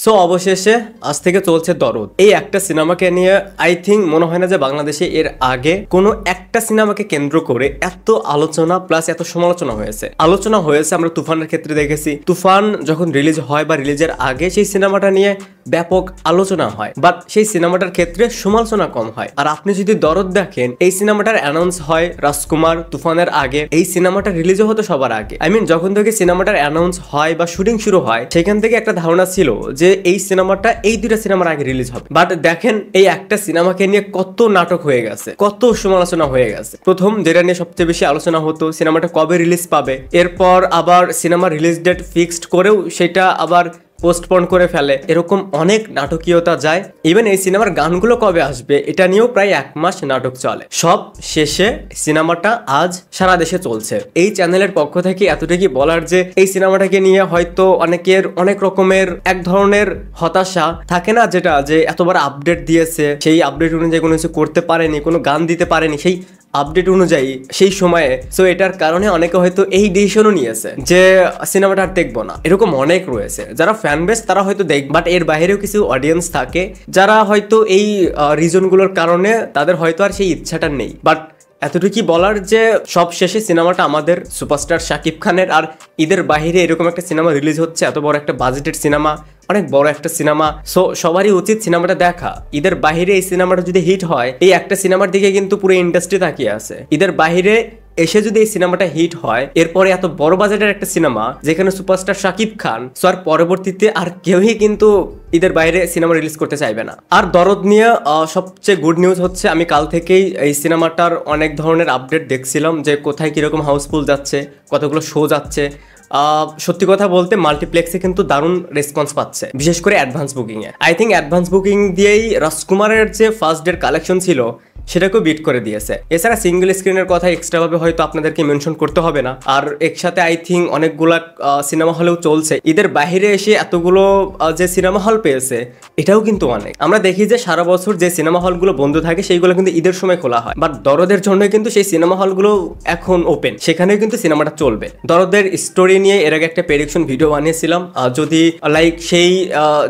So অবশেষে আজ থেকে চলছে দরদ, এই একটা সিনেমাকে নিয়ে আই থিঙ্ক মনে হয় না যে বাংলাদেশে এর আগে কোনো একটা সিনেমাকে কেন্দ্র করে এত আলোচনা প্লাস এত সমালোচনা হয়েছে। আলোচনা হয়েছে আমরা তুফানের ক্ষেত্রে দেখেছি, তুফান যখন রিলিজ হয় বা রিলিজের আগে সেই সিনেমাটা নিয়ে ব্যাপক আলোচনা হয়, বাট সেই সিনেমাটার ক্ষেত্রে সমালোচনা কম হয়। আর আপনি যদি দরদ দেখেন, এই সিনেমাটার অ্যানাউন্স হয় রাজকুমার তুফানের আগে, এই সিনেমাটা রিলিজও হতো সবার আগে। আই মিন যখন থেকে সিনেমাটার অ্যানাউন্স হয় বা শুটিং শুরু হয়, সেখান থেকে একটা ধারণা ছিল যে এই সিনেমাটা এই দুইটা সিনেমার আগে রিলিজ হবে। বাট দেখেন এই একটা সিনেমাকে নিয়ে কত নাটক হয়ে গেছে, কত সমালোচনা হয়ে গেছে। প্রথম যেটা নিয়ে সবচেয়ে বেশি আলোচনা হতো সিনেমাটা কবে রিলিজ পাবে, এরপর আবার সিনেমা রিলিজ ডেট ফিক্সড করেও সেটা আবার পোস্টপন করে ফেলে, এরকম অনেক নাটকীয়তা যায়। ইভেন এই সিনেমার গানগুলো কবে আসবে এটা নিয়েও প্রায় 1 মাস নাটক চলে। সব শেষে সিনেমাটা আজ সারা দেশে চলছে। এই চ্যানেলের পক্ষ থেকে এতটুকু বলার যে এই সিনেমাটাকে নিয়ে হয়তো অনেকের অনেক রকমের এক ধরনের হতাশা থাকে না, যেটা যে এতবার আপডেট দিয়েছে, সেই আপডেট অনুযায়ী কোনো কিছু করতে পারেনি, কোনো গান দিতে পারেনি সেই আপডেট অনুযায়ী সেই সময়ে। সো এটার কারণে অনেকে হয়তো এই ডিসিশনও নিয়েছে যে সিনেমাটা আর দেখবো না। এরকম অনেক রয়েছে যারা ফ্যান বেস তারা হয়তো দেখবে, বাট এর বাইরেও কিছু অডিয়েন্স থাকে যারা হয়তো এই রিজনগুলোর কারণে তাদের হয়তো আর সেই ইচ্ছাটা নেই। বাট এতটুকুই বলার যে সব শেষে সিনেমাটা আমাদের সুপারস্টার শাকিব খানের, আর ঈদের বাইরে এরকম একটা সিনেমা রিলিজ হচ্ছে, এত বড় একটা বাজেটের সিনেমা, অনেক বড় একটা সিনেমা। সো সবারই উচিত সিনেমাটা দেখা। ঈদের বাইরে এই সিনেমাটা যদি হিট হয়, এই একটা সিনেমার দিকে কিন্তু পুরো ইন্ডাস্ট্রি তাকিয়ে আছে। ঈদের বাইরে এসে যদি এই সিনেমাটা হিট হয়, এরপরে এত বড় বাজেটের একটা সিনেমা যেখানে সুপারস্টার শাকিব খান, সো আর পরবর্তীতে আর কেউই কিন্তু ঈদের বাইরে সিনেমা রিলিজ করতে চাইবে না। আর দরদ নিয়ে সবচেয়ে গুড নিউজ হচ্ছে আমি কাল থেকেই এই সিনেমাটার অনেক ধরনের আপডেট দেখছিলাম যে কোথায় কিরকম হাউসফুল যাচ্ছে, কতগুলো শো যাচ্ছে। সত্যি কথা বলতে মাল্টিপ্লেক্সে কিন্তু দারুণ রেসপন্স পাচ্ছে, বিশেষ করে advance booking A. I think advance booking দিয়েই রাজকুমারের যে ফার্স্ট ডের কালেকশন ছিল সেটাকেও বিট করে দিয়েছে। এছাড়া সিঙ্গেল স্ক্রিনের কথা এক্সট্রা ভাবে হয়তো আপনাদেরকে মেনশন করতে হবে না। আর একসাথে আই থিঙ্ক অনেকগুলা সিনেমা হলেও চলছে। ঈদের বাইরে এসে এতগুলো যে সিনেমা হল পেয়েছে এটাও কিন্তু অনেক। আমরা দেখি যে সারা বছর যে সিনেমা হলগুলো বন্ধ থাকে সেইগুলো কিন্তু ঈদের সময় খোলা হয়, বাট দরদের জন্য কিন্তু সেই সিনেমা হলগুলো এখন ওপেন, সেখানেও কিন্তু সিনেমাটা চলবে। দরদের স্টোরি নিয়ে এর আগে একটা প্রেডিকশন ভিডিও বানিয়েছিলাম। যদি লাইক সেই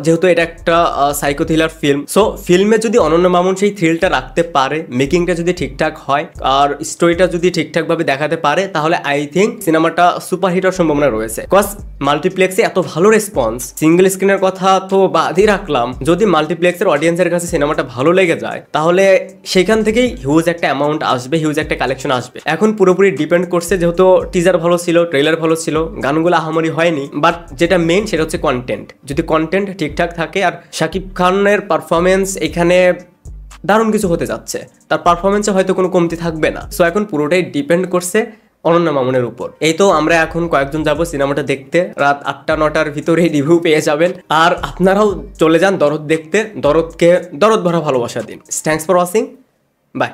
যেহেতু এটা একটা সাইকো থ্রিলার ফিল্ম, সো ফিল্মে যদি অনন্য মামুন সেই থ্রিলটা রাখতে পারে, মেকিংটা যদি ঠিকঠাক হয় আর স্টোরিটা যদি ঠিকঠাক ভাবে দেখাতে পারে, তাহলে আই থিঙ্ক সিনেমাটা সুপারহিট হওয়ার সম্ভাবনা রয়েছে। কজ মাল্টিপ্লেক্সে এত ভালো রেসপন্স, সিঙ্গেল স্ক্রিনের কথা তো বাদই রাখলাম, যদি মাল্টিপ্লেক্সের অডিয়েন্সের কাছে সিনেমাটা ভালো লেগে যায় তাহলে সেখান থেকেই হিউজ একটা অ্যামাউন্ট আসবে, হিউজ একটা কালেকশন আসবে। এখন পুরোপুরি ডিপেন্ড করছে, যেহেতু টিজার ভালো ছিল, ট্রেলার ভালো ছিল, গানগুলো আহামরি হয়নি, বাট যেটা মেইন সেটা হচ্ছে কন্টেন্ট। যদি কন্টেন্ট ঠিকঠাক থাকে, আর শাকিব খানের পারফরমেন্স এখানে দারুণ কিছু হতে যাচ্ছে, তার পারফরমেন্সে হয়তো কোনো কমতি থাকবে না। সো এখন পুরোটাই ডিপেন্ড করছে অনন্য মামুনের উপর। এই তো আমরা এখন কয়েকজন যাব সিনেমাটা দেখতে, রাত 8টা-9টার ভিতরেই রিভিউ পেয়ে যাবেন। আর আপনারাও চলে যান দরদ দেখতে, দরদকে দরদ ভরা ভালোবাসা দিন। Thanks for watching, by.